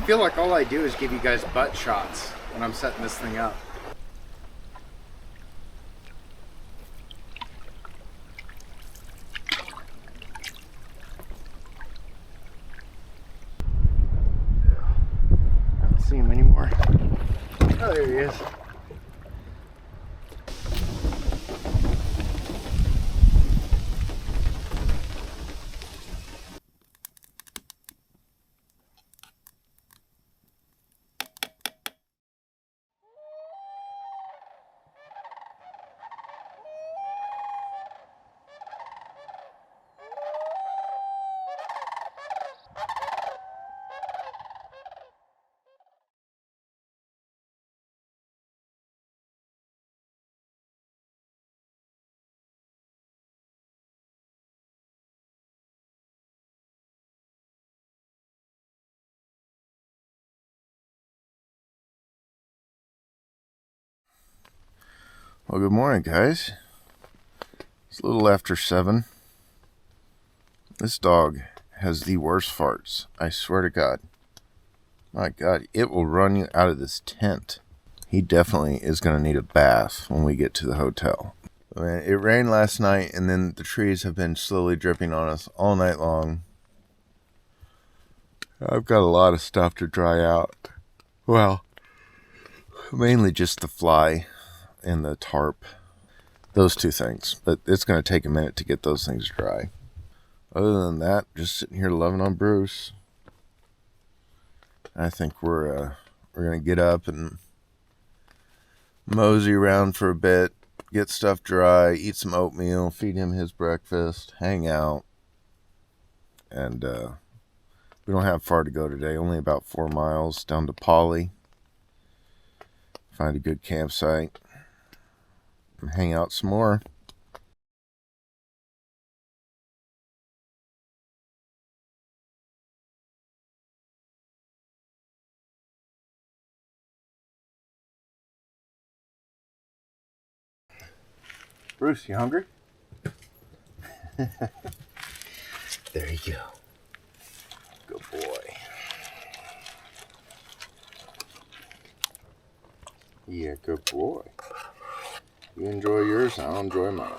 I feel like all I do is give you guys butt shots when I'm setting this thing up. I don't see him anymore. Oh, there he is. Well, good morning, guys. It's a little after 7. This dog has the worst farts. I swear to God. My God, it will run you out of this tent. He definitely is going to need a bath when we get to the hotel. I mean, it rained last night, and then the trees have been slowly dripping on us all night long. I've got a lot of stuff to dry out. Well, mainly just the fly and the tarp. Those two things. But it's going to take a minute to get those things dry. Other than that, just sitting here loving on Bruce. I think we're going to get up and mosey around for a bit, get stuff dry, eat some oatmeal, feed him his breakfast, hang out. And we don't have far to go today, only about 4 miles down to Polly. Find a good campsite and hang out some more. Bruce, you hungry? There you go. Good boy. Yeah, good boy. You enjoy yours, I'll enjoy mine.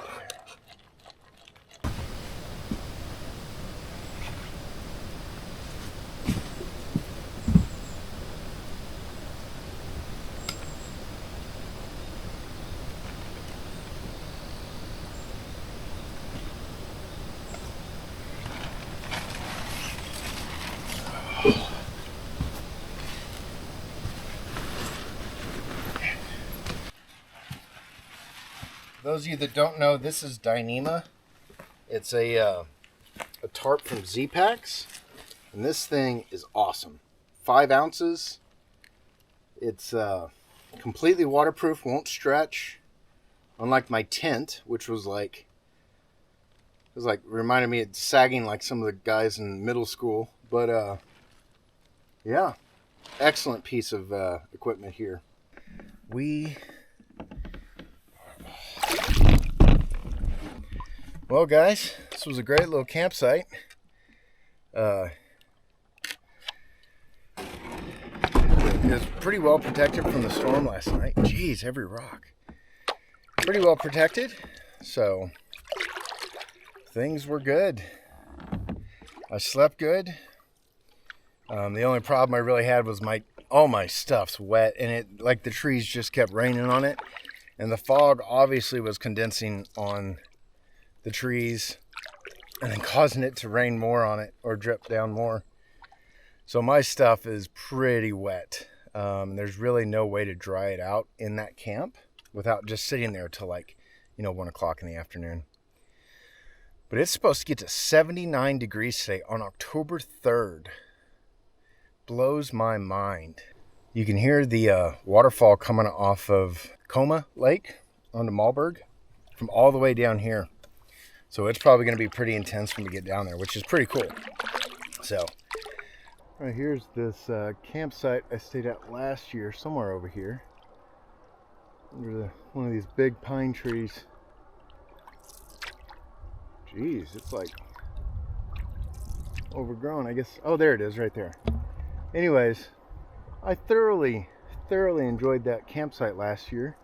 Those of you that don't know, this is Dyneema. It's a tarp from Z-Packs, and this thing is awesome. 5 ounces. It's completely waterproof, won't stretch. Unlike my tent, which was like, reminded me of sagging like some of the guys in middle school. But yeah, excellent piece of equipment here. Well, guys, this was a great little campsite. It was pretty well protected from the storm last night. Jeez, every rock. Pretty well protected, so things were good. I slept good. The only problem I really had was all my stuff's wet, and it, like, the trees just kept raining on it, and the fog obviously was condensing on the trees and then causing it to rain more on it or drip down more. So my stuff is pretty wet. There's really no way to dry it out in that camp without just sitting there till 1 o'clock in the afternoon. But it's supposed to get to 79 degrees today on October 3rd. Blows my mind. You can hear the waterfall coming off of Coma Lake onto Malberg from all the way down here. So it's probably going to be pretty intense when we get down there, which is pretty cool. So, right here's this campsite I stayed at last year, somewhere over here, under one of these big pine trees. Jeez, it's like overgrown, I guess. Oh, there it is, right there. Anyways, I thoroughly enjoyed that campsite last year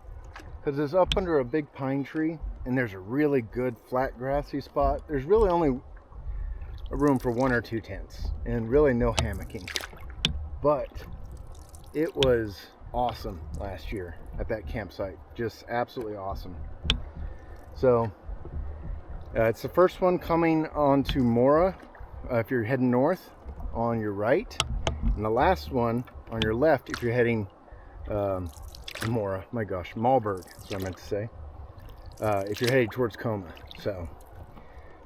because it's up under a big pine tree and there's a really good flat grassy spot. There's really only a room for 1 or 2 tents and really no hammocking, but it was awesome last year at that campsite. Just absolutely awesome. So it's the first one coming onto Mora if you're heading north on your right, and the last one on your left if you're heading Malberg, that's what I meant to say, if you're heading towards Coma. So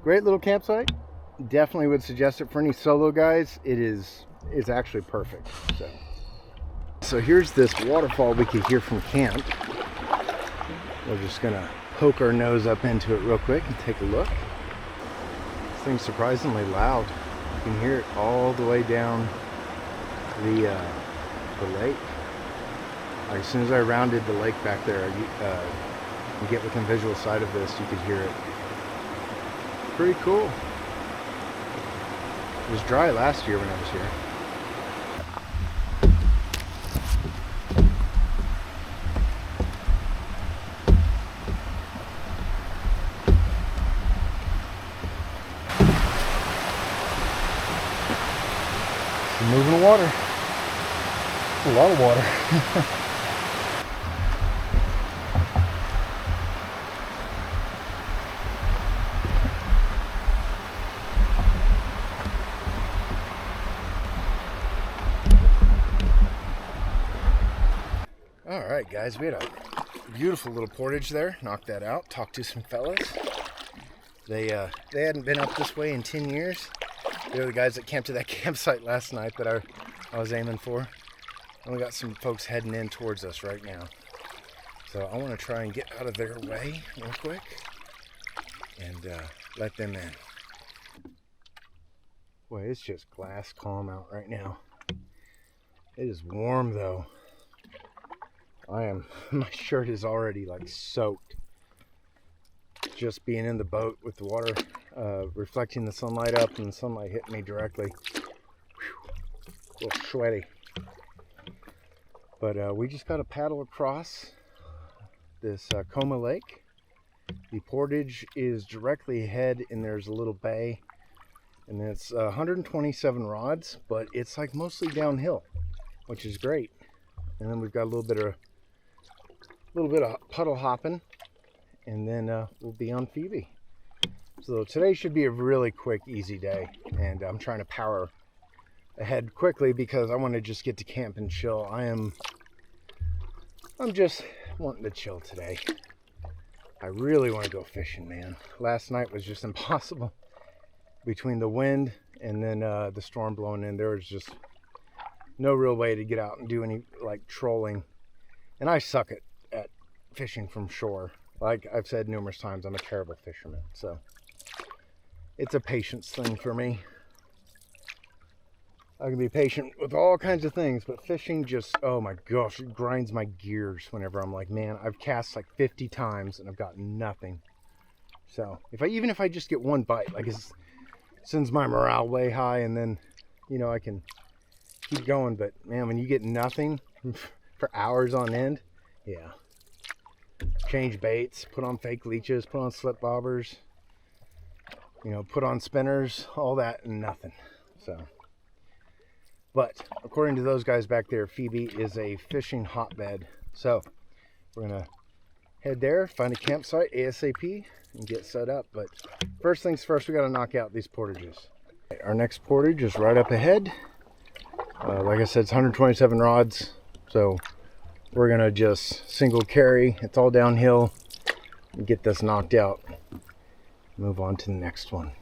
great little campsite. Definitely would suggest it for any solo guys. It's actually perfect. So here's this waterfall we could hear from camp. We're just gonna poke our nose up into it real quick and take a look. This thing's surprisingly loud. You can hear it all the way down the lake. As soon as I rounded the lake back there, you get within visual sight of this, you could hear it. Pretty cool. It was dry last year when I was here. Moving water. A lot of water. All right, guys, we had a beautiful little portage there. Knocked that out. Talked to some fellas. They hadn't been up this way in 10 years. They're the guys that camped to that campsite last night that I was aiming for. And we got some folks heading in towards us right now. So I want to try and get out of their way real quick and let them in. Boy, it's just glass calm out right now. It is warm though. My shirt is already like soaked. Just being in the boat with the water reflecting the sunlight up and the sunlight hitting me directly. Whew, a little sweaty. But we just got to paddle across this Coma Lake. The portage is directly ahead and there's a little bay. And it's 127 rods, but it's like mostly downhill, which is great. And then we've got a little bit of puddle hopping, and then we'll be on Phoebe. So today should be a really quick, easy day, and I'm trying to power ahead quickly because I want to just get to camp and chill. I'm just wanting to chill today. I really want to go fishing, man. Last night was just impossible. Between the wind and then the storm blowing in, there was just no real way to get out and do any like trolling. And I suck at fishing from shore. Like I've said numerous times, I'm a terrible fisherman. So it's a patience thing for me. I can be patient with all kinds of things, but fishing just, oh my gosh, it grinds my gears whenever I'm like, man, I've cast like 50 times and I've got nothing. So even if I just get one bite, like it sends my morale way high, and then, you know, I can keep going. But man, when you get nothing for hours on end, yeah. Change baits, put on fake leeches, put on slip bobbers, you know, put on spinners, all that and nothing. So, but according to those guys back there, Phoebe is a fishing hotbed. So we're gonna head there, find a campsite ASAP and get set up. But first things first, we got to knock out these portages. Our next portage is right up ahead. Like I said, it's 127 rods. So we're going to just single carry. It's all downhill. And get this knocked out. Move on to the next one.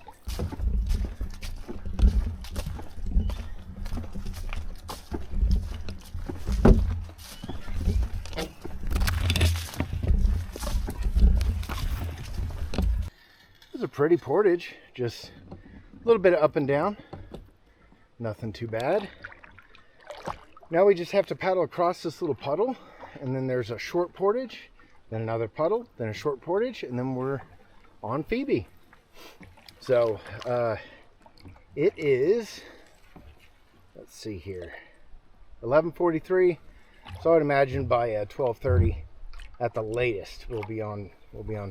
A pretty portage, just a little bit of up and down, nothing too bad. Now we just have to paddle across this little puddle, and then there's a short portage, then another puddle, then a short portage, and then we're on Phoebe. So it is, let's see here, 11:43. So I'd imagine by 12:30 at the latest we'll be on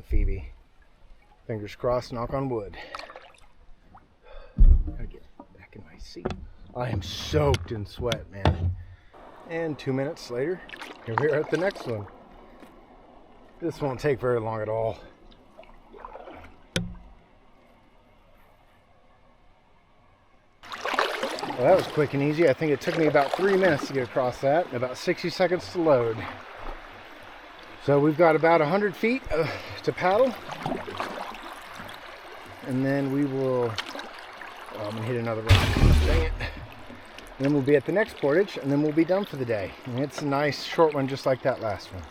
Phoebe. Fingers crossed, knock on wood. Gotta get back in my seat. I am soaked in sweat, man. And 2 minutes later, here we are at the next one. This won't take very long at all. Well, that was quick and easy. I think it took me about 3 minutes to get across that, and about 60 seconds to load. So we've got about 100 feet to paddle. And then we will, I'm gonna hit another rock, dang it. And then we'll be at the next portage, and then we'll be done for the day. And it's a nice short one, just like that last one.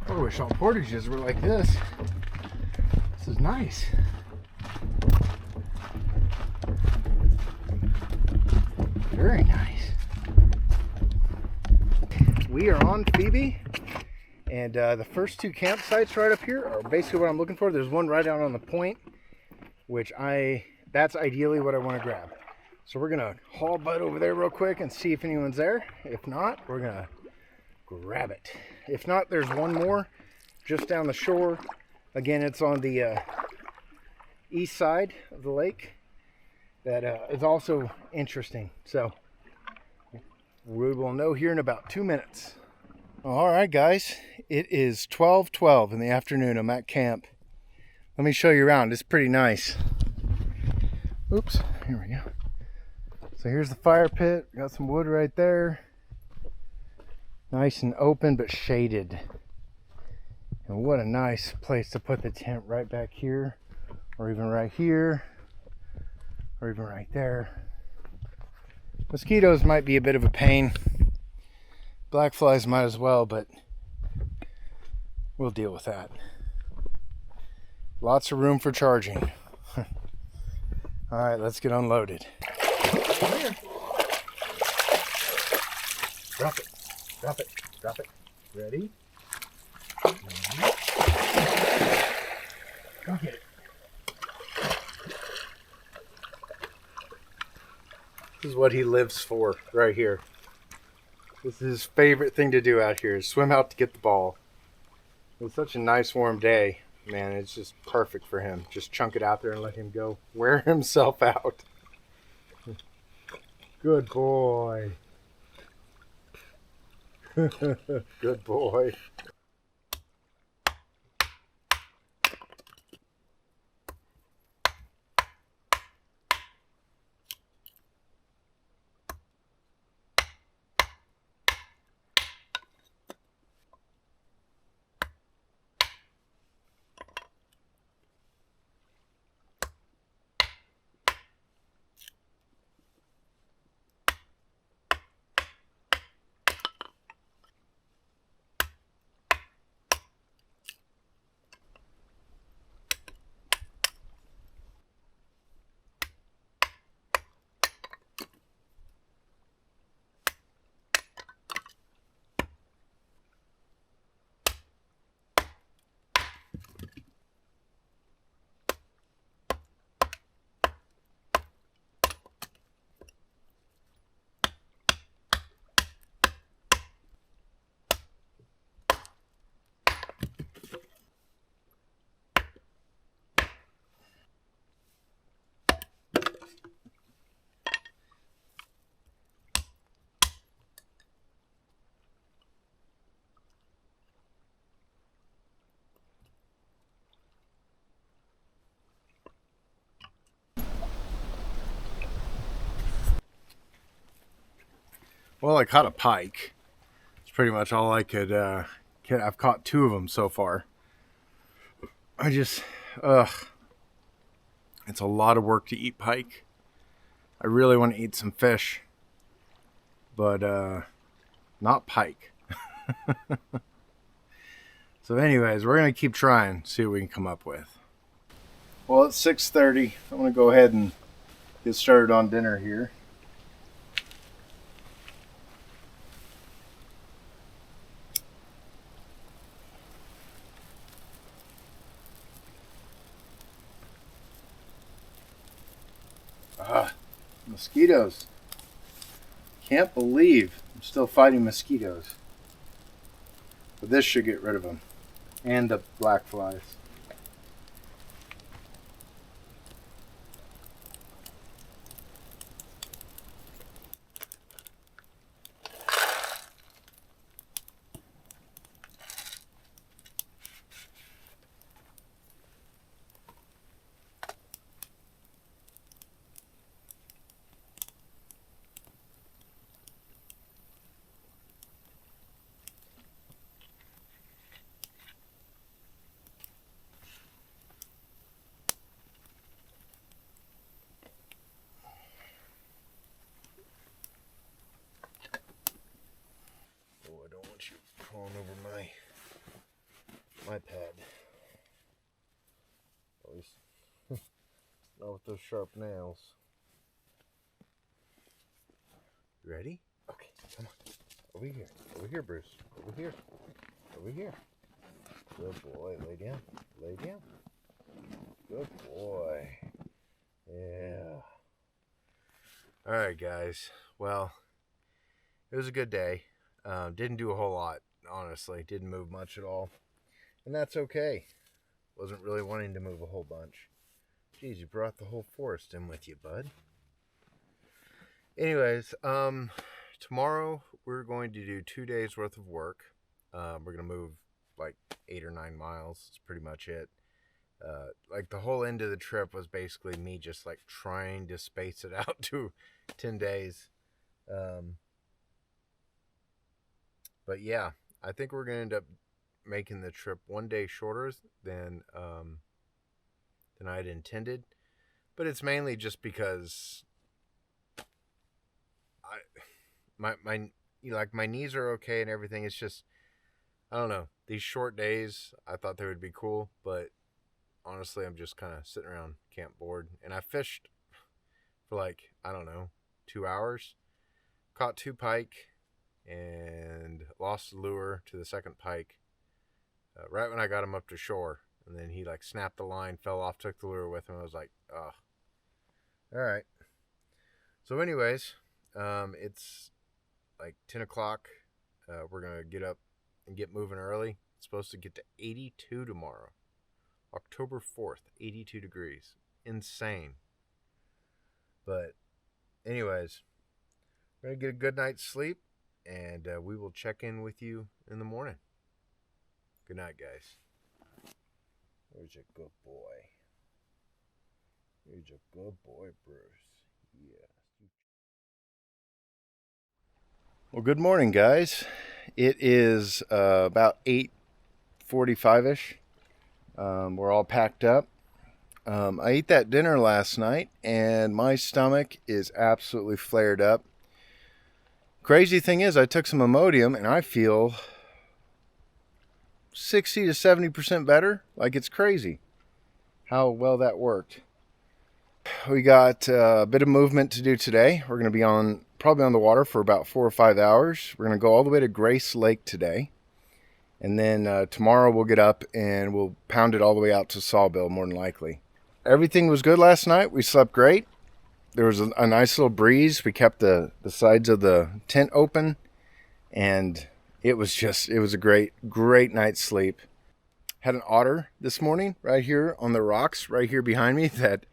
I wish all portages were like this. This is nice. Very nice. We are on Phoebe, and the first two campsites right up here are basically what I'm looking for. There's one right out on the point, which that's ideally what I want to grab. So we're gonna haul butt over there real quick and see if anyone's there. If not, we're gonna grab it. If not, there's one more just down the shore. Again, it's on the east side of the lake that is also interesting. So we will know here in about 2 minutes. All right, guys, it is 12:12 in the afternoon. I'm at camp. Let me show you around. It's pretty nice. Oops, here we go. So here's the fire pit. Got some wood right there. Nice and open, but shaded. And what a nice place to put the tent, right back here, or even right here, or even right there. Mosquitoes might be a bit of a pain. Black flies might as well, but we'll deal with that. Lots of room for charging. All right, let's get unloaded. Come here. Drop it, drop it, drop it. Ready? Go get it. This is what he lives for right here. This is his favorite thing to do out here, is swim out to get the ball. It's such a nice warm day, man. It's just perfect for him. Just chunk it out there and let him go wear himself out. Good boy. Good boy. Well, I caught a pike. It's pretty much all I could get. I've caught 2 of them so far. I just, it's a lot of work to eat pike. I really want to eat some fish, but not pike. So anyways, we're going to keep trying, see what we can come up with. Well, it's 6:30. I'm going to go ahead and get started on dinner here. Mosquitoes. Can't believe I'm still fighting mosquitoes. But this should get rid of them. And the black flies. I don't want you crawling over my pad. At least not with those sharp nails. You ready? Okay, come on. Over here. Over here, Bruce. Over here. Over here. Good boy. Lay down. Lay down. Good boy. Yeah. Alright, guys. Well, it was a good day. Didn't do a whole lot, honestly. Didn't move much at all. And that's okay. Wasn't really wanting to move a whole bunch. Geez, you brought the whole forest in with you, bud. Anyways, tomorrow we're going to do 2 days worth of work. We're going to move like 8 or 9 miles. That's pretty much it. Like the whole end of the trip was basically me just like trying to space it out to 10 days. But yeah, I think we're going to end up making the trip 1 day shorter than I'd intended. But it's mainly just because my knees are okay and everything. It's just, I don't know. These short days, I thought they would be cool, but honestly, I'm just kind of sitting around camp bored. And I fished for like, I don't know, 2 hours. Caught 2 pike and lost the lure to the second pike right when I got him up to shore. And then he like snapped the line, fell off, took the lure with him. I was like, oh, all right. So anyways, it's like 10 o'clock. We're going to get up and get moving early. It's supposed to get to 82 tomorrow. October 4th, 82 degrees. Insane. But anyways, we're going to get a good night's sleep, and we will check in with you in the morning. Good night, guys. There's a good boy. There's a good boy, Bruce. Yeah. Well, good morning, guys. It is about 8:45-ish. We're all packed up. I ate that dinner last night, and my stomach is absolutely flared up. Crazy thing is, I took some Imodium, and I feel 60 to 70% better. Like, it's crazy how well that worked. We got a bit of movement to do today. We're going to be probably on the water for about 4 or 5 hours. We're going to go all the way to Grace Lake today. And then tomorrow we'll get up and we'll pound it all the way out to Sawbill, more than likely. Everything was good last night. We slept great. There was a nice little breeze. We kept the sides of the tent open. And it was a great night's sleep. Had an otter this morning right here on the rocks right here behind me that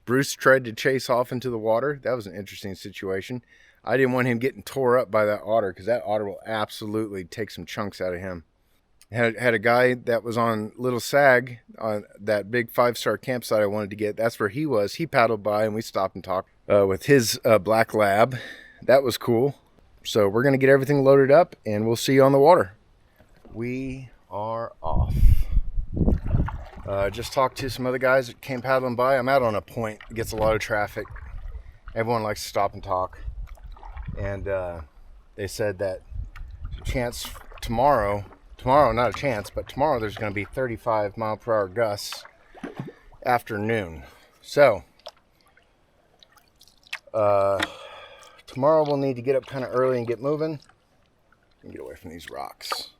Bruce tried to chase off into the water. That was an interesting situation. I didn't want him getting tore up by that otter because that otter will absolutely take some chunks out of him. Had a guy that was on Little Sag on that big 5-star campsite I wanted to get. That's where he was. He paddled by and we stopped and talked with his black lab. That was cool. So we're going to get everything loaded up and we'll see you on the water. We are off. Just talked to some other guys that came paddling by. I'm out on a point. It gets a lot of traffic. Everyone likes to stop and talk. And they said that chance tomorrow, not a chance, but tomorrow there's going to be 35 mile per hour gusts afternoon. So tomorrow we'll need to get up kind of early and get moving and get away from these rocks.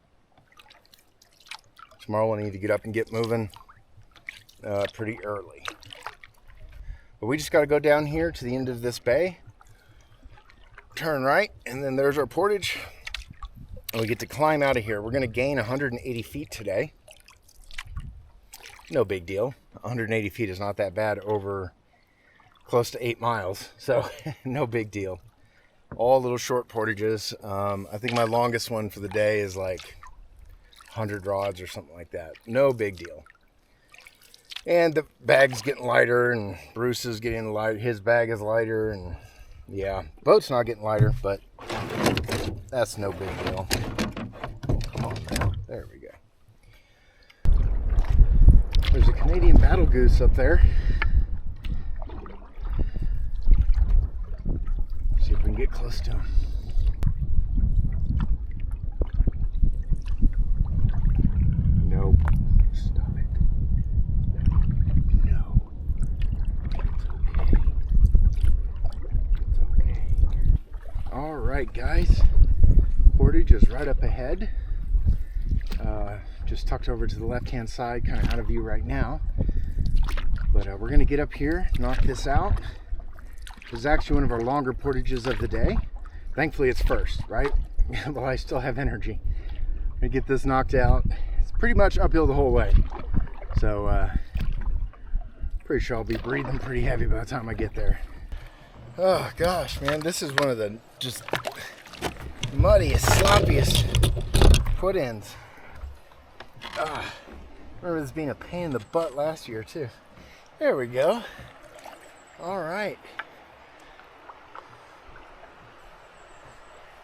Tomorrow we'll need to get up and get moving pretty early. But we just got to go down here to the end of this bay, turn right, and then there's our portage. And we get to climb out of here. We're going to gain 180 feet today. No big deal. 180 feet is not that bad over close to 8 miles. So no big deal. All little short portages. I think my longest one for the day is like 100 rods or something like that. No big deal. And the bag's getting lighter, and Bruce is getting light. His bag is lighter, and yeah, boat's not getting lighter, but that's no big deal. Come on now. There we go. There's a Canadian battle goose up there. See if we can get close to him. Nope. Stop it. No. It's okay. It's okay. All right, guys. Portage is right up ahead. Just tucked over to the left-hand side, kind of out of view right now. But we're going to get up here, knock this out. This is actually one of our longer portages of the day. Thankfully, it's first, right? Well, I still have energy. I'm going to get this knocked out. It's pretty much uphill the whole way. So, pretty sure I'll be breathing pretty heavy by the time I get there. Oh, gosh, man. This is one of the just muddiest, sloppiest put-ins. I remember this being a pain in the butt last year, too. There we go. All right.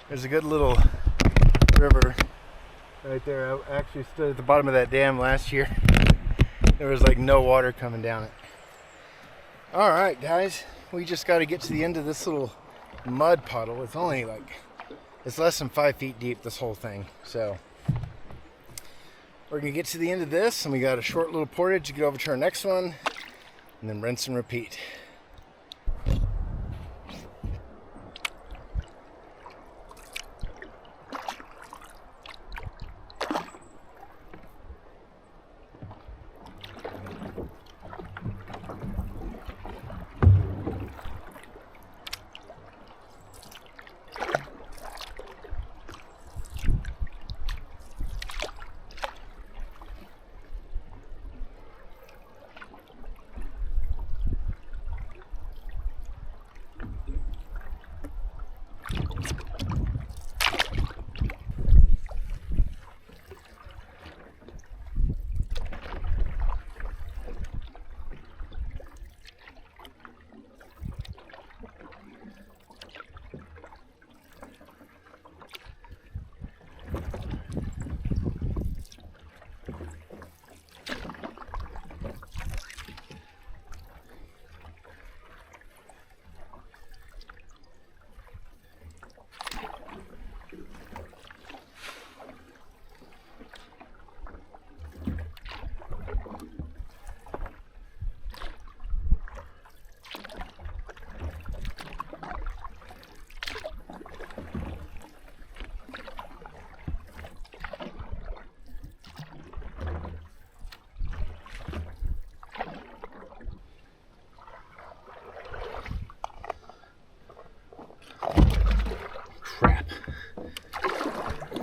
There's a good little river right there. I actually stood at the bottom of that dam last year. There was like no water coming down it. All right, guys. We just got to get to the end of this little mud puddle. It's only like, it's less than 5 feet deep, this whole thing. So we're going to get to the end of this, and we got a short little portage to get over to our next one, and then rinse and repeat.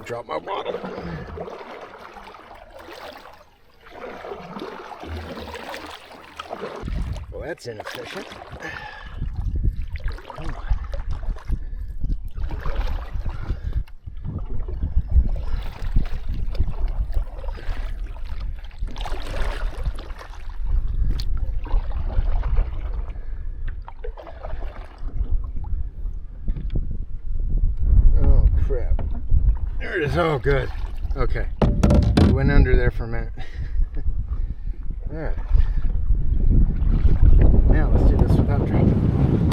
Drop my bottle. Well, that's inefficient. Come on. Oh, good. Okay. Went under there for a minute. All right. Now let's do this without dropping.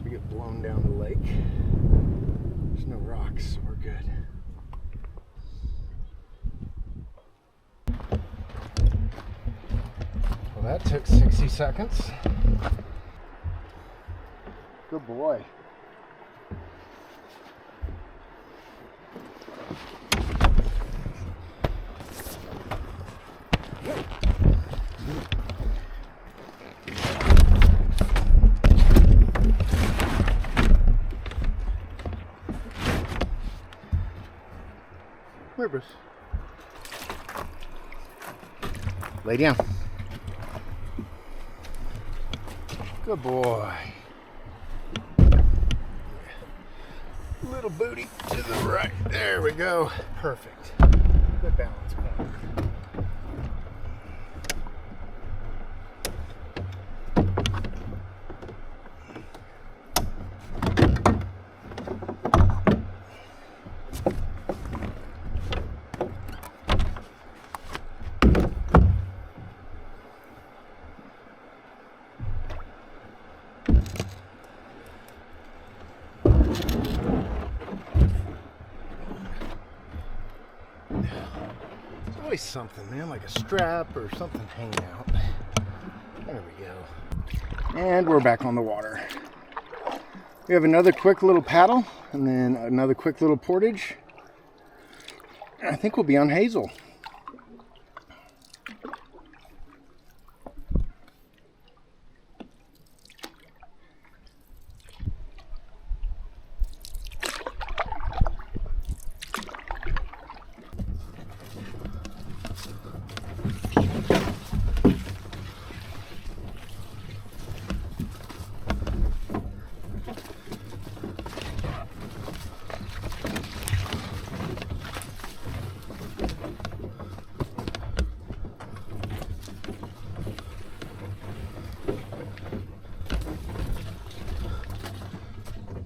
We get blown down the lake. There's no rocks, so we're good. Well, that took 60 seconds. Good boy. Where, Bruce? Lay down. Good boy. Little booty to the right. There we go. Perfect. Good balance point. Always something, man, like a strap or something hanging out. There we go. And we're back on the water. We have another quick little paddle and then another quick little portage. And I think we'll be on Hazel.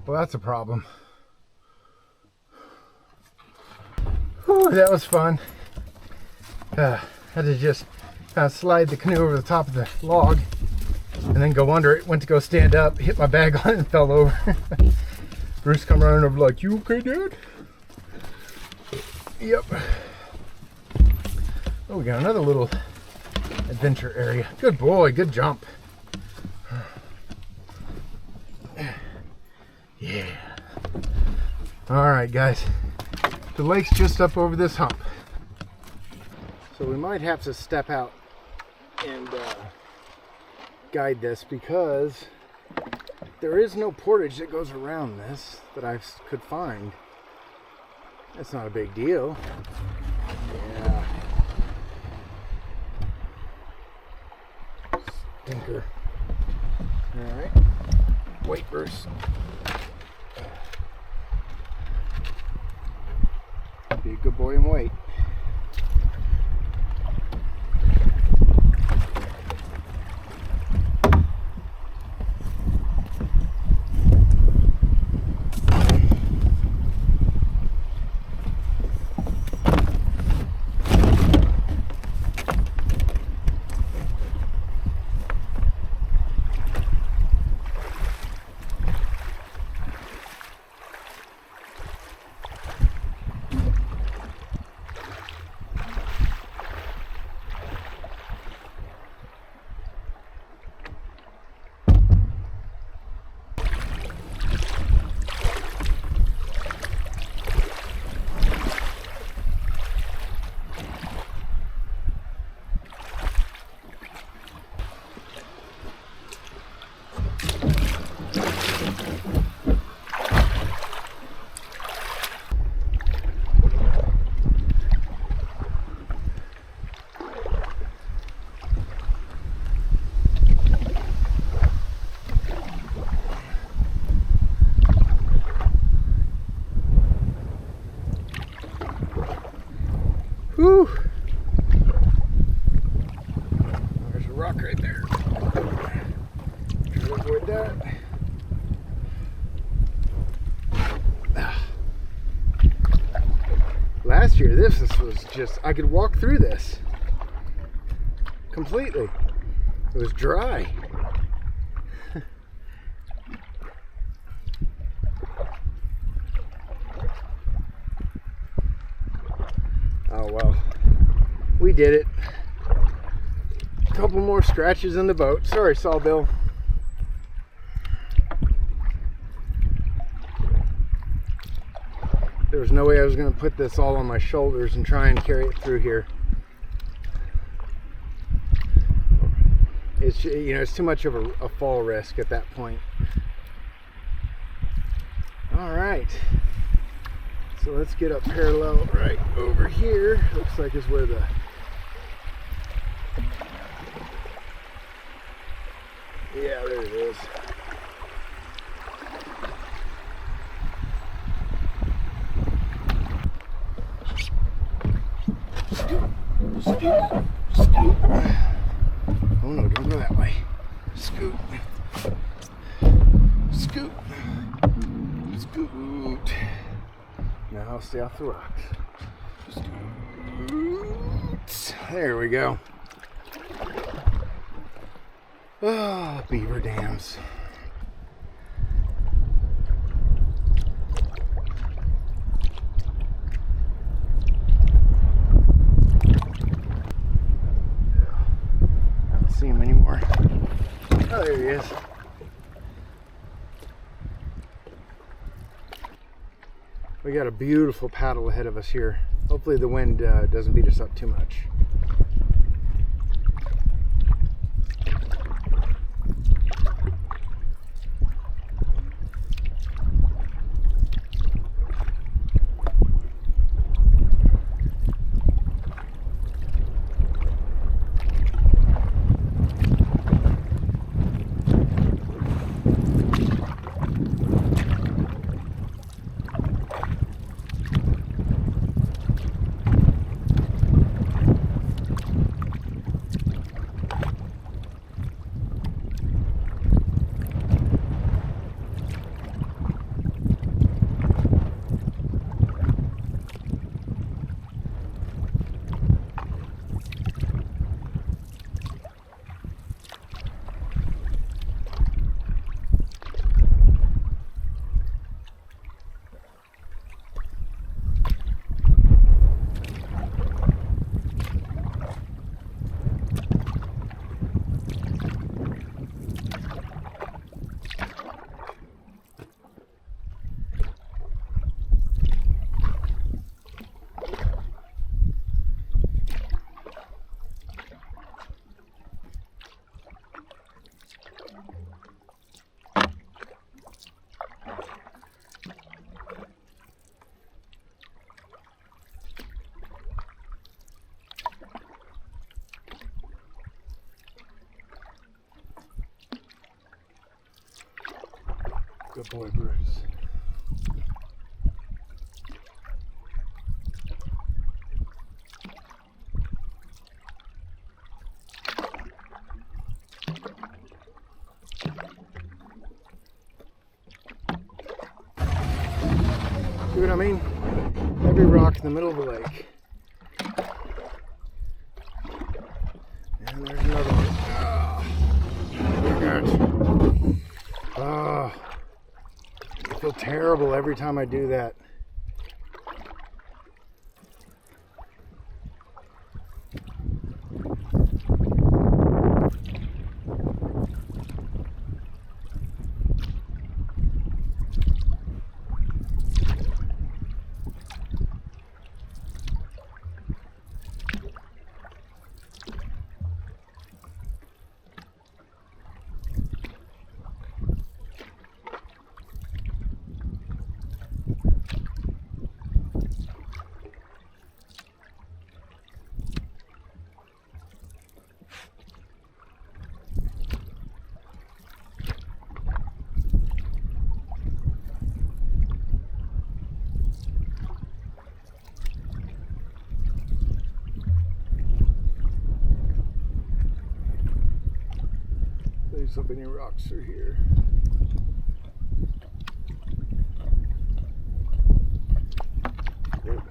Well, that's a problem. Whew, that was fun. Had to just slide the canoe over the top of the log and then go under it. Went to go stand up, hit my bag on it and fell over. Bruce come running over like, "You okay, Dad?" Yep. Oh, we got another little adventure area. Good boy, good jump. Yeah. All right, guys. The lake's just up over this hump. So we might have to step out and guide this because there is no portage that goes around this that I could find. That's not a big deal. Yeah. Stinker. All right. Wait, Bruce. Be a good boy and wait. Whew. There's a rock right there. Try to avoid that. last year. This was just, I could walk through this completely. It was dry. Oh well, we did it. A couple more scratches in the boat. Sorry, Sawbill. There was no way I was going to put this all on my shoulders and try and carry it through here. It's, you know, it's too much of a fall risk at that point. All right. So let's get up parallel right over here. Looks like is where the yeah, there it is. Scoot. Scoot. Oh no, don't go that way. Scoot. Scoot. Scoot. Now I'll stay off the rocks. Scoot. There we go. Oh, beaver dams. I don't see him anymore. Oh, there he is. We got a beautiful paddle ahead of us here. Hopefully the wind doesn't beat us up too much. Good boy, Bruce. See what I mean? Every rock in the middle of the lake. And there's another one. Oh, my gosh. Oh. I feel terrible every time I do that. There's so many rocks through here. Good.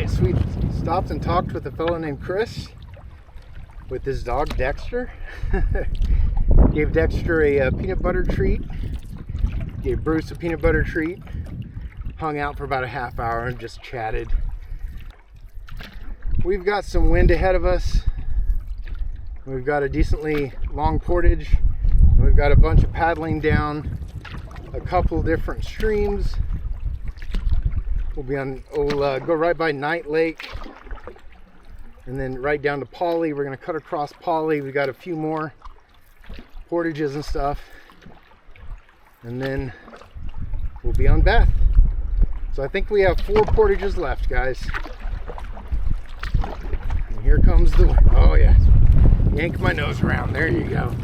right, so we stopped and talked with a fellow named Chris with his dog Dexter. Gave Dexter a peanut butter treat. Gave Bruce a peanut butter treat. Hung out for about a half hour and just chatted. We've got some wind ahead of us. We've got a decently long portage. We've got a bunch of paddling down a couple different streams. We'll go right by Night Lake and then right down to Polly. We're gonna cut across Polly. We got a few more portages and stuff, and then we'll be on Beth. So I think we have 4 portages left, guys. And here comes the wind. Oh yeah, yank my nose around. There you go.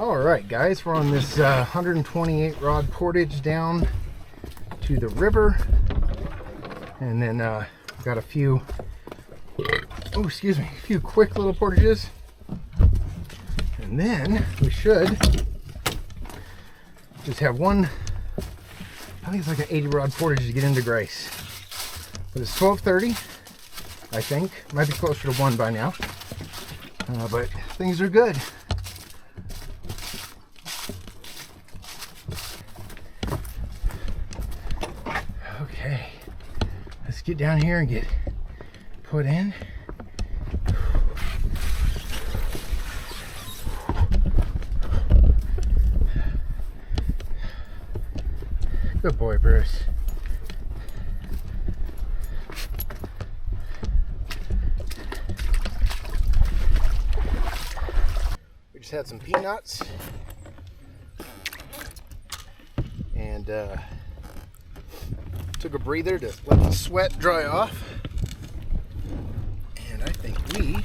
Alright guys, we're on this 128 rod portage down to the river, and then we've got a few quick little portages, and then we should just have one. I think it's like an 80 rod portage to get into Grace, but it's 12:30. I think might be closer to 1 by now, but things are good. Okay, let's get down here and get put in. Good boy, Bruce. We just had some peanuts and took a breather to let the sweat dry off, and I think we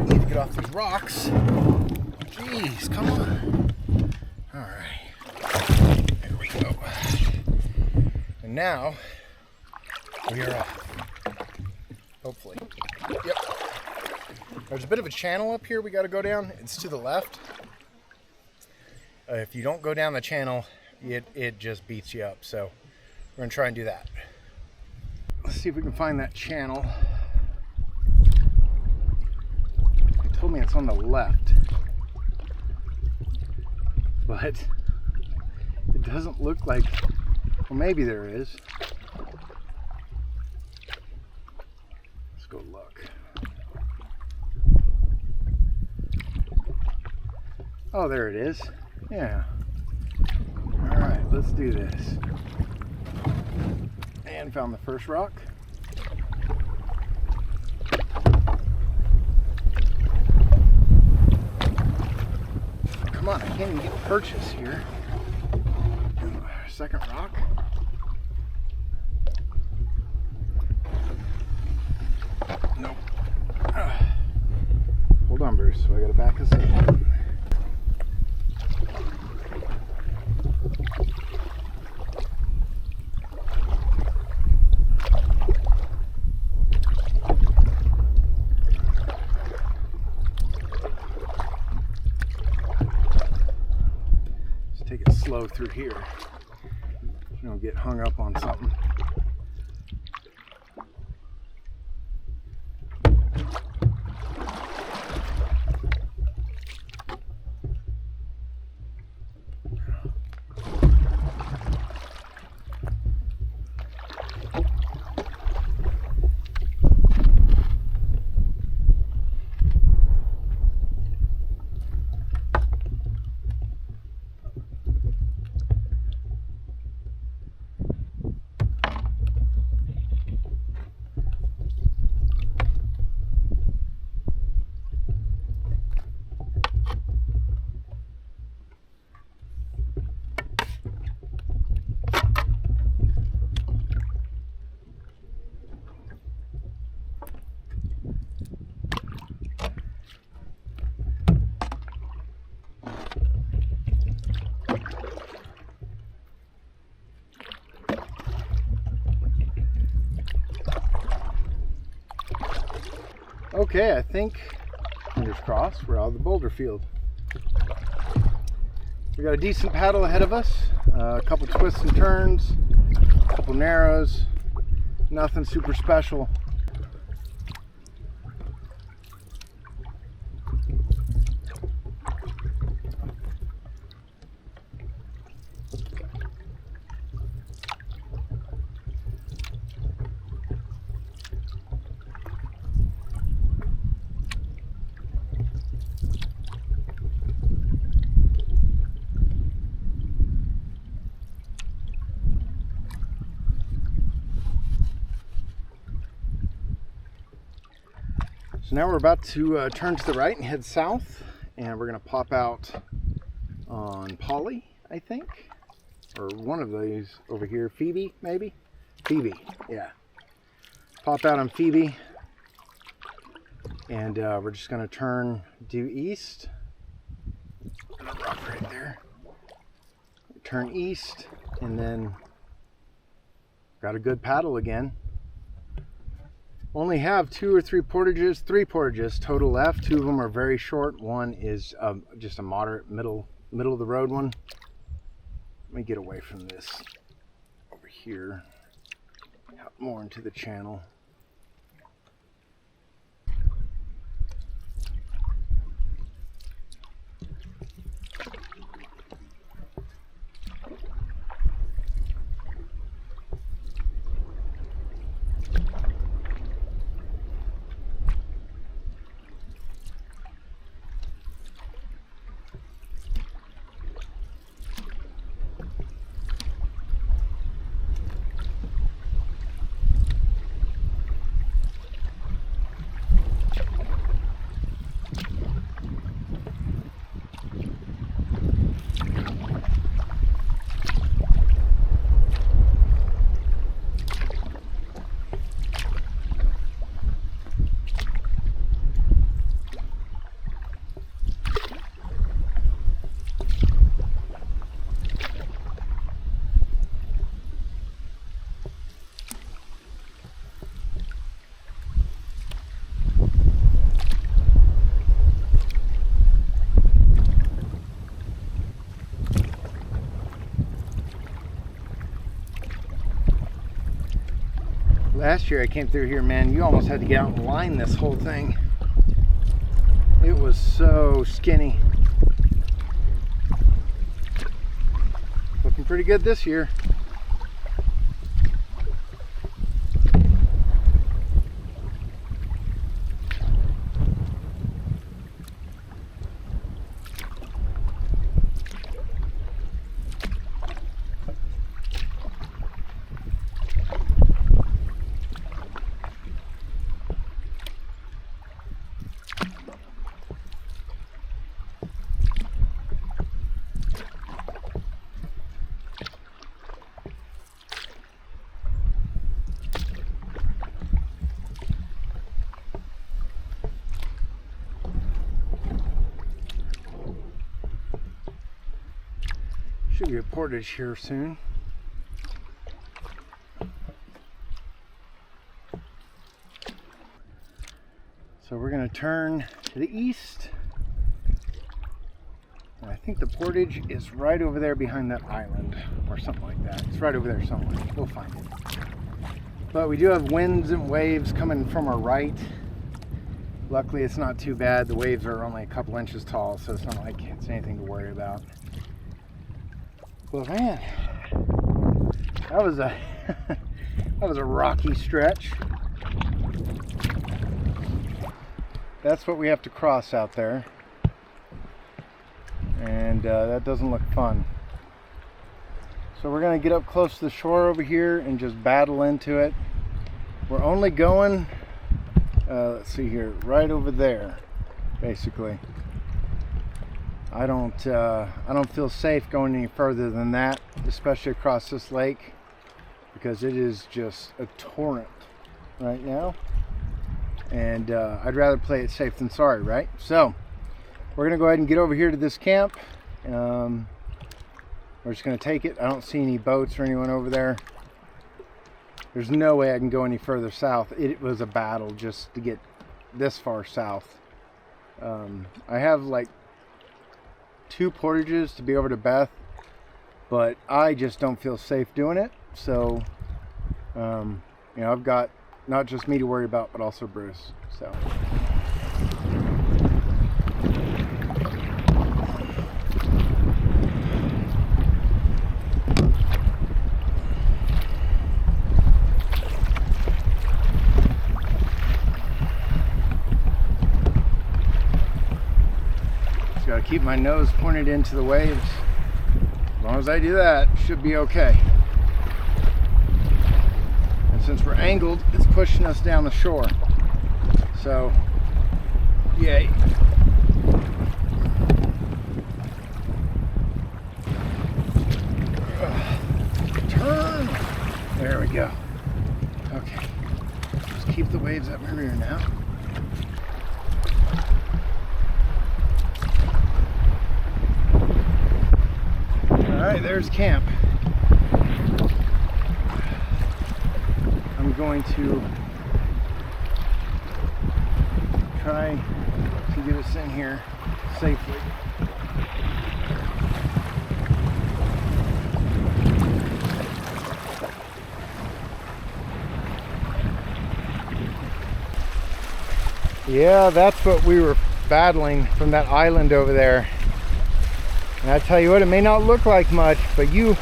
need to get off these rocks. Jeez, come on. All right, there we go. And now we are off, hopefully. Yep. There's a bit of a channel up here we got to go down. It's to the left. If you don't go down the channel, it just beats you up, so we're gonna try and do that. Let's see if we can find that channel. They told me it's on the left, but it doesn't look like, well, maybe there is. Let's go look. Oh, there it is. Yeah. All right, let's do this. And found the first rock. Come on, I can't even get purchase here. Second rock. Nope. Hold on, Bruce. So I gotta back us in. Take it slow through here. You don't get hung up on something. Okay, I think, fingers crossed, we're out of the boulder field. We got a decent paddle ahead of us, a couple twists and turns, a couple narrows, nothing super special. So now we're about to turn to the right and head south, and we're going to pop out on Polly, I think, or one of these over here. Phoebe, maybe? Phoebe, yeah. Pop out on Phoebe, and we're just going to turn due east. And a rock right there. Turn east, and then got a good paddle again. Only have three portages total left. Two of them are very short. One is just a moderate middle of the road one. Let me get away from this over here, out more into the channel. Last year I came through here, man, you almost had to get out and line this whole thing. It was so skinny. Looking pretty good this year. Should be a portage here soon. So we're going to turn to the east. And I think the portage is right over there behind that island or something like that. It's right over there somewhere. We'll find it. But we do have winds and waves coming from our right. Luckily it's not too bad. The waves are only a couple inches tall, so it's not like it's anything to worry about. Well, man, that was a rocky stretch. That's what we have to cross out there, and that doesn't look fun. So we're gonna get up close to the shore over here and just battle into it. We're only going, let's see here, right over there, basically. I don't feel safe going any further than that, especially across this lake, because it is just a torrent right now, and I'd rather play it safe than sorry, right? So we're gonna go ahead and get over here to this camp. We're just gonna take it. I don't see any boats or anyone over there. There's no way I can go any further south. It was a battle just to get this far south. I have like 2 portages to be over to Beth, but I just don't feel safe doing it. So, you know, I've got not just me to worry about, but also Bruce. So. Gotta keep my nose pointed into the waves. As long as I do that, should be okay. And since we're angled, it's pushing us down the shore. So, yay. Turn. There we go. Okay. Just keep the waves up my rear now. Alright, there's camp. I'm going to try to get us in here safely. Yeah, that's what we were battling from that island over there. And I tell you what, it may not look like much, but you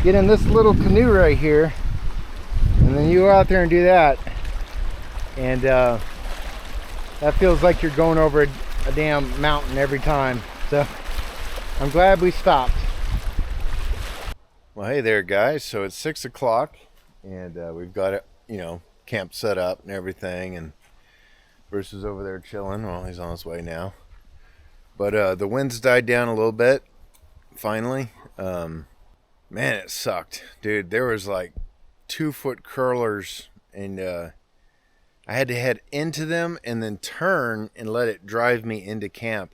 get in this little canoe right here, and then you go out there and do that, and that feels like you're going over a damn mountain every time. So I'm glad we stopped. Well, hey there, guys. So it's 6 o'clock, and we've got it, you know, camp set up and everything, and Bruce is over there chilling. Well, he's on his way now. But the wind's died down a little bit, finally. Man, it sucked. Dude, there was like 2-foot curlers, and I had to head into them and then turn and let it drive me into camp.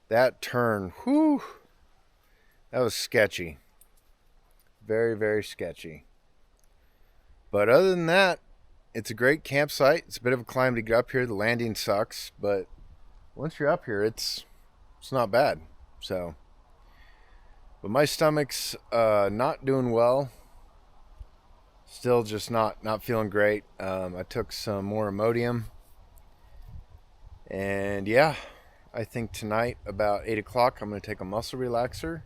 That turn, whew, that was sketchy. Very, very sketchy. But other than that, it's a great campsite. It's a bit of a climb to get up here. The landing sucks, but once you're up here, it's not bad. So, but my stomach's not doing well. Still just not feeling great. I took some more Imodium, and yeah, I think tonight about 8 o'clock I'm going to take a muscle relaxer,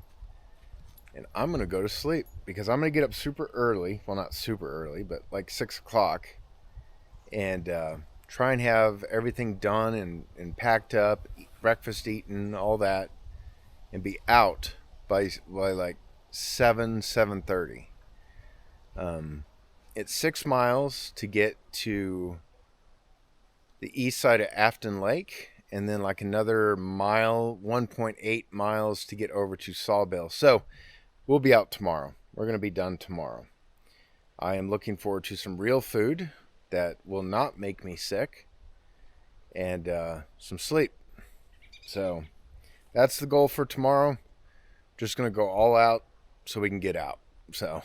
and I'm going to go to sleep, because I'm going to get up super early. Well, not super early, but like 6 o'clock, and try and have everything done and packed up, breakfast eaten, all that, and be out by like 7:30. It's 6 miles to get to the east side of Afton Lake, and then like another mile, 1.8 miles to get over to Sawbill. So we'll be out tomorrow. We're going to be done tomorrow. I am looking forward to some real food that will not make me sick, and some sleep. So that's the goal for tomorrow. Just going to go all out so we can get out. So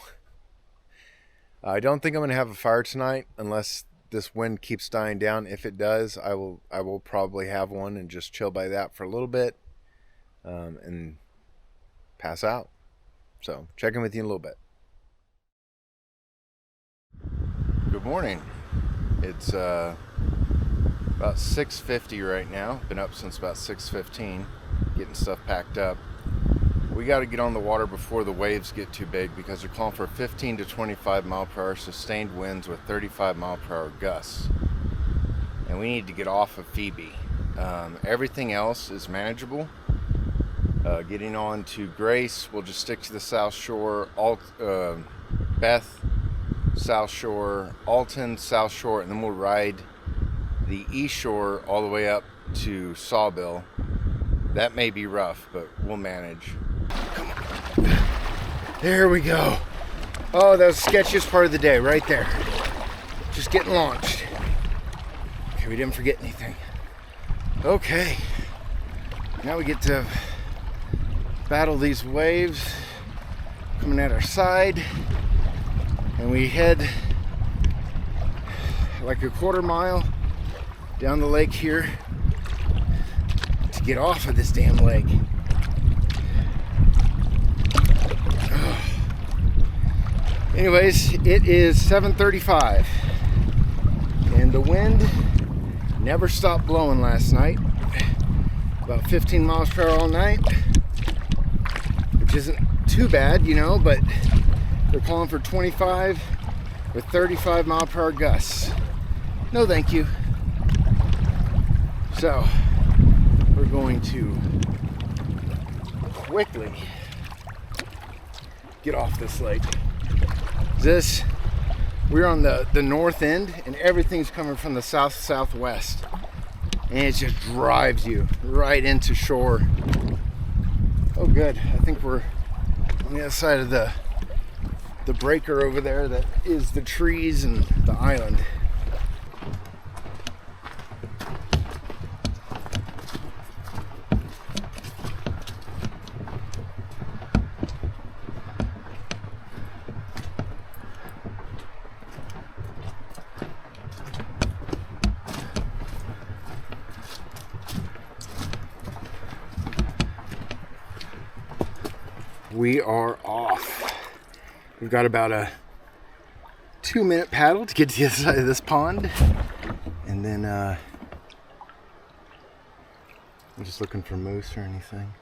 I don't think I'm going to have a fire tonight unless this wind keeps dying down. If it does, I will probably have one and just chill by that for a little bit, and pass out. So check in with you in a little bit. Good morning. It's about 6:50 right now. Been up since about 6:15, getting stuff packed up. We got to get on the water before the waves get too big, because they're calling for 15 to 25 mile per hour sustained winds with 35 mile per hour gusts. And we need to get off of Phoebe. Everything else is manageable. Getting on to Grace, we'll just stick to the South Shore. Beth, South Shore. Alton, South Shore, and then we'll ride the East Shore all the way up to Sawbill. That may be rough, but we'll manage. Come on. There we go. Oh, that was the sketchiest part of the day right there. Just getting launched. Okay, we didn't forget anything. Okay. Now we get to battle these waves coming at our side. And we head like a quarter mile down the lake here to get off of this damn lake. Anyways, it is 7:35 and the wind never stopped blowing last night. About 15 miles per hour all night, which isn't too bad, you know, but they're calling for 25 with 35 mile per hour gusts. No thank you. So we're going to quickly get off this lake. We're on the north end and everything's coming from the southwest, and it just drives you right into shore. Oh good, I think we're on the other side of the breaker over there that is the trees and the island. We are off. We've got about a 2-minute paddle to get to the other side of this pond. And then I'm just looking for moose or anything.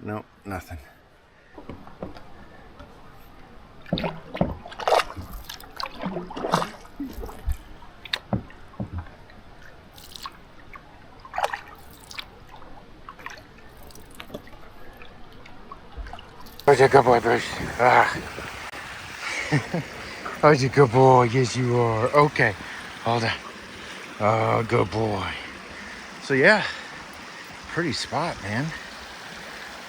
Nope, nothing. Oh, you're a good boy, Bruce. Ah. Oh, you're a good boy. Yes, you are. Okay, hold on. Oh, good boy. So yeah, pretty spot, man.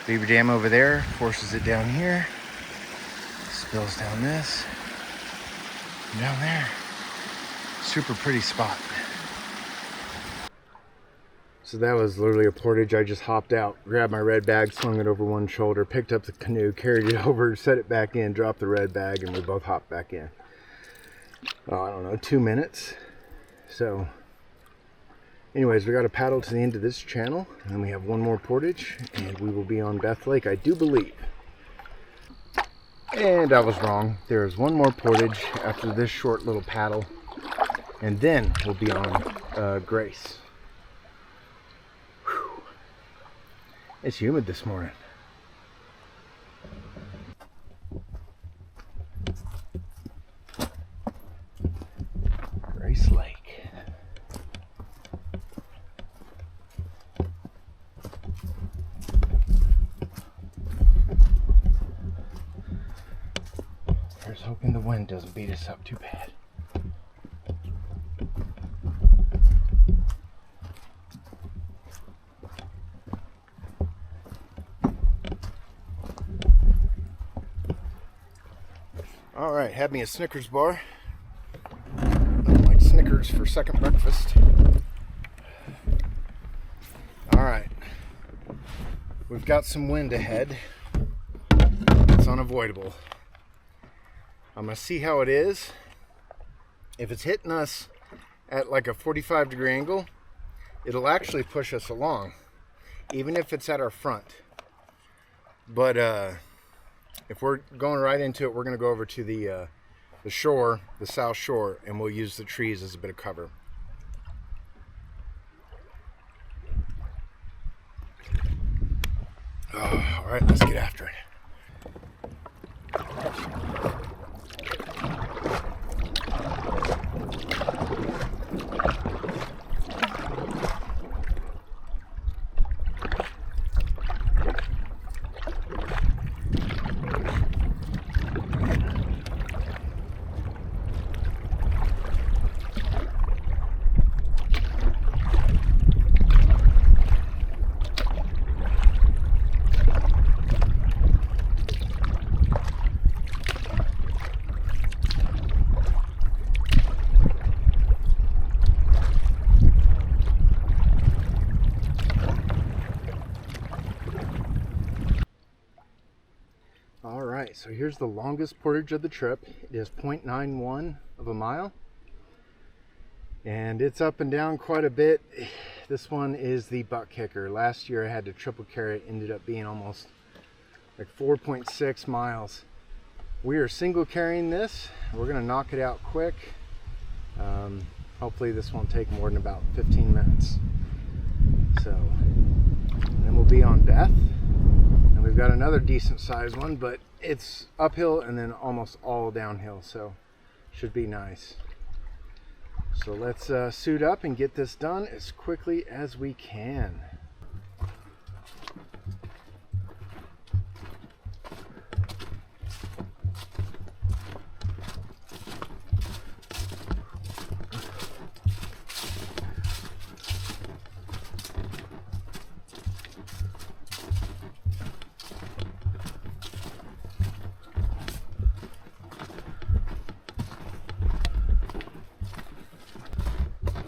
Beaver dam over there forces it down here, spills down this, and down there. Super pretty spot. So that was literally a portage. I just hopped out, grabbed my red bag, slung it over one shoulder, picked up the canoe, carried it over, set it back in, dropped the red bag, and we both hopped back in. Oh, I don't know, 2 minutes. So anyways, we got to paddle to the end of this channel, and then we have one more portage, and we will be on Beth Lake, I do believe. And I was wrong. There is one more portage after this short little paddle, and then we'll be on Grace. Whew. It's humid this morning. Grace Lake. Here's hoping the wind doesn't beat us up too bad. All right, had me a Snickers bar. I don't like Snickers for second breakfast. All right, we've got some wind ahead. It's unavoidable. I'm gonna see how it is. If it's hitting us at like a 45-degree angle, it'll actually push us along, even if it's at our front. But if we're going right into it, we're gonna go over to the shore, the south shore, and we'll use the trees as a bit of cover. Oh, all right, let's get after it. so here's the longest portage of the trip. It is 0.91 of a mile. And it's up and down quite a bit. This one is the butt kicker. Last year I had to triple carry it. Ended up being almost like 4.6 miles. We are single carrying this. We're gonna knock it out quick. Hopefully this won't take more than about 15 minutes. So then we'll be on Beth. And we've got another decent sized one, but it's uphill and then almost all downhill. So should be nice. So let's suit up and get this done as quickly as we can.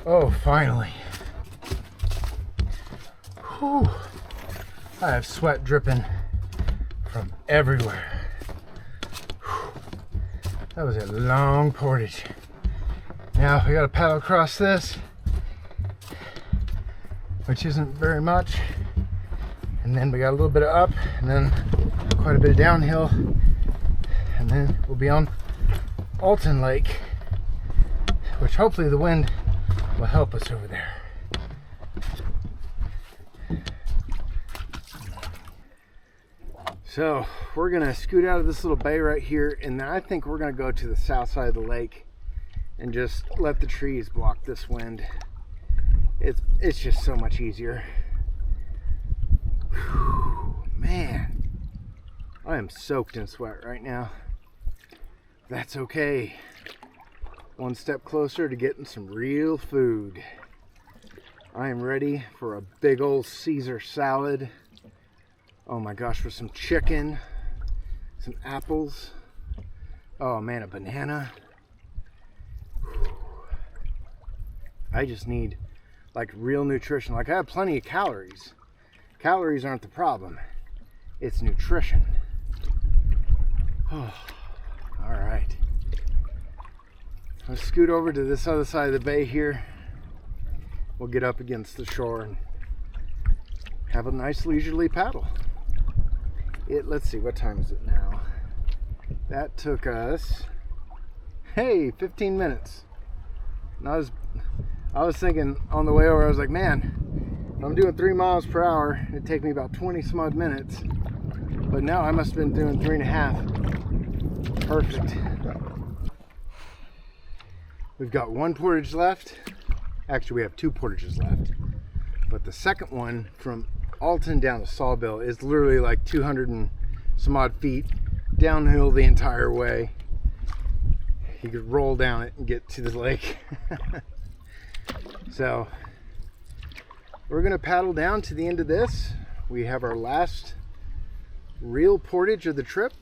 Oh, finally. Whew. I have sweat dripping from everywhere. Whew. That was a long portage. Now we gotta paddle across this, which isn't very much. And then we got a little bit of up, and then quite a bit of downhill. And then we'll be on Alton Lake, which hopefully the wind will help us over there. So we're gonna scoot out of this little bay right here, and then I think we're gonna go to the south side of the lake and just let the trees block this wind. It's just so much easier. Whew, man, I am soaked in sweat right now. That's okay. One step closer to getting some real food. I am ready for a big old Caesar salad. Oh my gosh, with some chicken, some apples. Oh man, a banana. I just need like real nutrition. Like I have plenty of calories. Calories aren't the problem. It's nutrition. Oh, all right. Let's scoot over to this other side of the bay here. We'll get up against the shore and have a nice leisurely paddle. Let's see, what time is it now? That took us, hey, 15 minutes. And I was thinking on the way over, I was like, man, if I'm doing 3 miles per hour, it'd take me about 20 some odd minutes. But now I must have been doing 3.5. Perfect. We've got one portage left. Actually, we have 2 portages left. But the second one from Alton down to Sawbill is literally like 200 and some odd feet downhill the entire way. You could roll down it and get to the lake. So we're gonna paddle down to the end of this. We have our last real portage of the trip.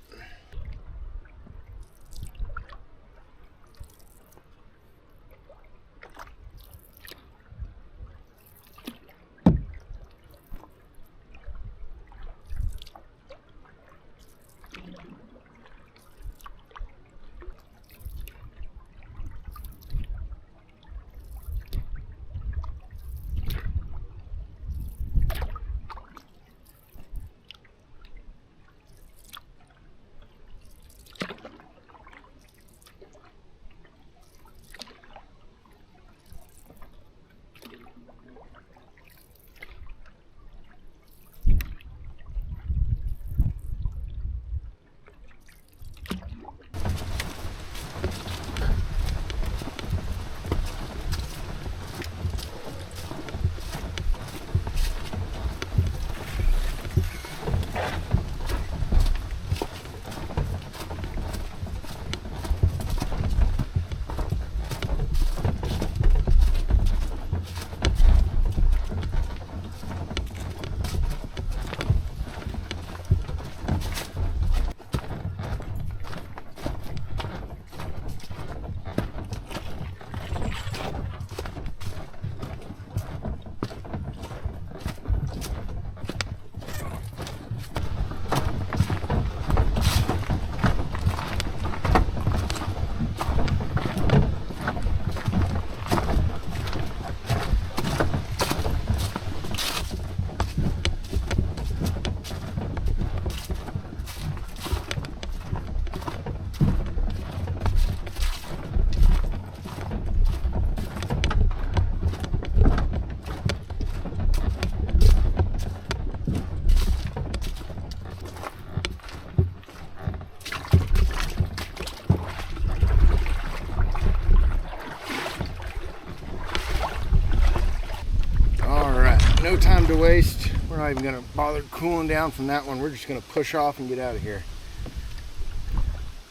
time to waste. We're not even going to bother cooling down from that one. We're just going to push off and get out of here.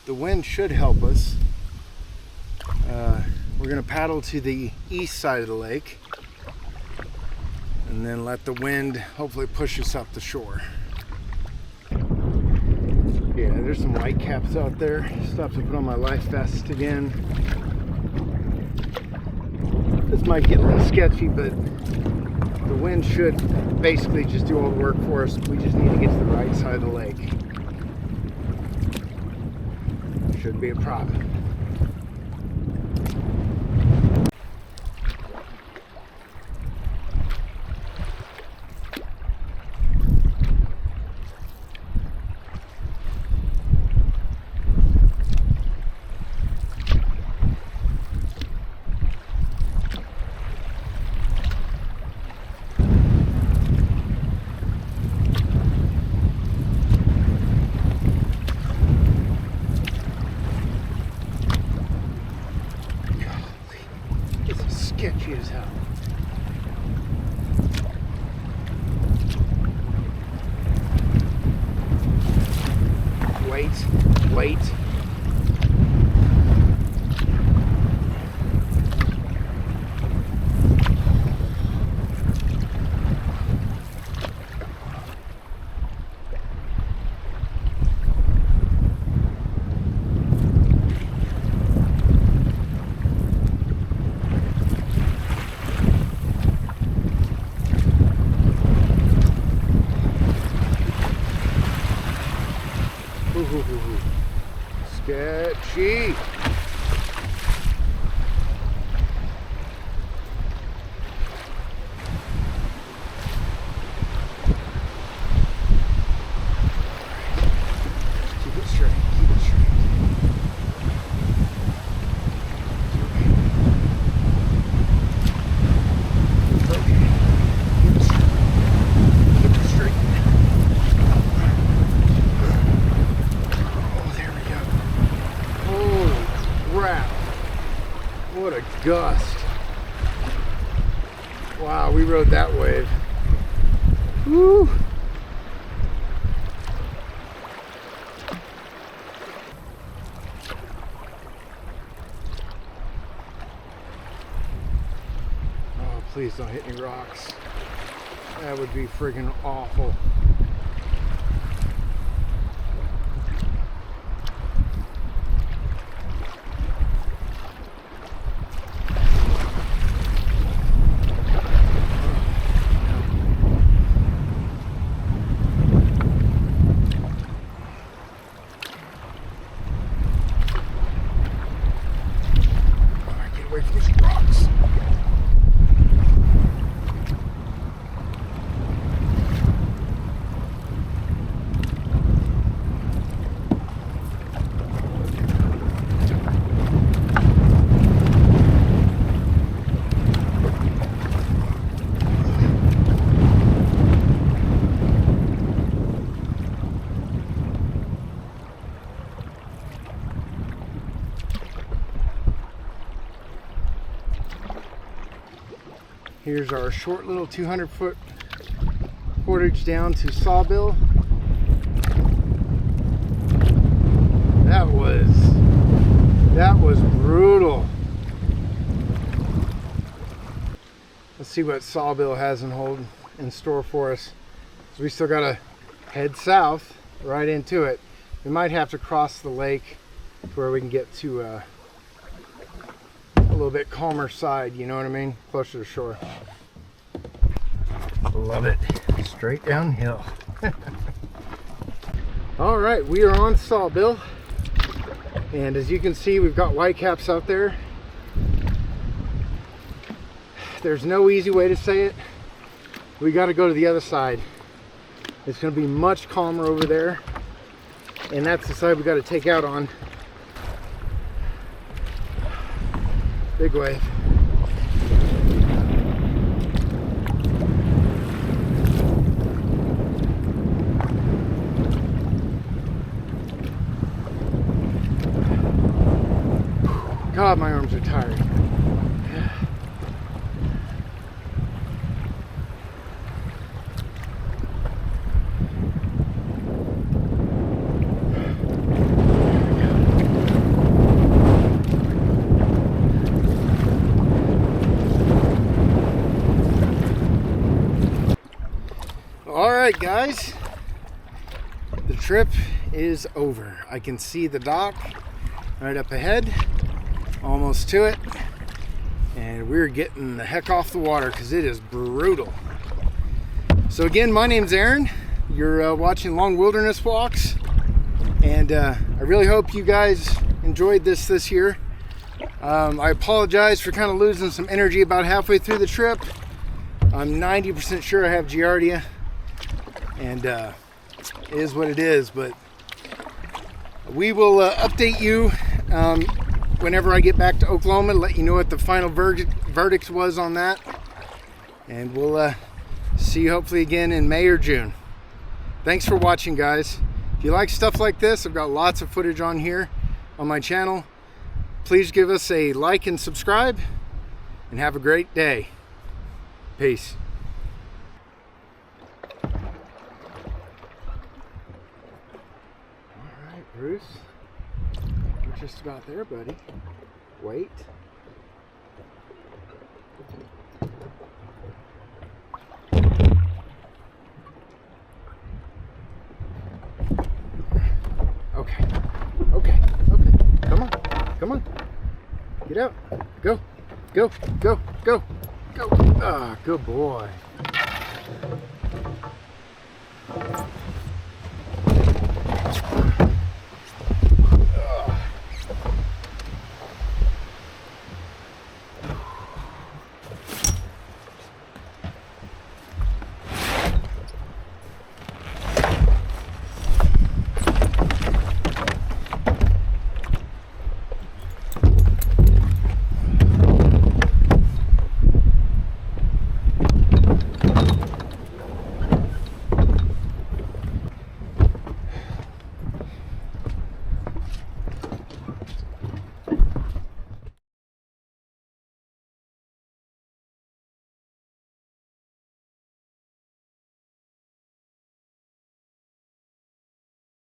The wind should help us. We're going to paddle to the east side of the lake and then let the wind hopefully push us up the shore. Yeah, there's some whitecaps out there. Stopped to put on my life vest again. This might get a little sketchy, but the wind should basically just do all the work for us. We just need to get to the right side of the lake. Shouldn't be a problem. Sketchy as hell. Wait. Sketchy. Keep it straight. Keep it straight. Okay. Keep it straight. Keep it straight. Oh, there we go. Holy crap. What a gust. Wow, we rode that wave. Woo. Oh, please don't hit any rocks. That would be friggin' awful. Away from these rocks. Here's our short little 200-foot portage down to Sawbill. That was brutal. Let's see what Sawbill has in store for us. So we still gotta head south right into it. We might have to cross the lake to where we can get to a little bit calmer side, you know what I mean? Closer to the shore. Love it. Straight downhill. All right, we are on Sawbill. And as you can see, we've got whitecaps out there. There's no easy way to say it. We got to go to the other side. It's going to be much calmer over there. And that's the side we got to take out on. Big wave. God, my arms are tired. Alright guys, the trip is over. I can see the dock right up ahead, almost to it, and we're getting the heck off the water because it is brutal. So again, my name's Aaron. You're watching Long Wilderness Walks, and I really hope you guys enjoyed this year. I apologize for kind of losing some energy about halfway through the trip. I'm 90% sure I have Giardia, and it is what it is, but we will update you whenever I get back to Oklahoma, let you know what the final verdict was on that, and we'll see you hopefully again in May or June. Thanks for watching, guys. If you like stuff like this, I've got lots of footage on here on my channel. Please give us a like and subscribe, and have a great day. Peace. All right, Bruce. We're just about there, buddy. Wait. Okay. Okay. Come on. Come on. Get out. Go. Go. Go. Go. Go. Ah, good boy.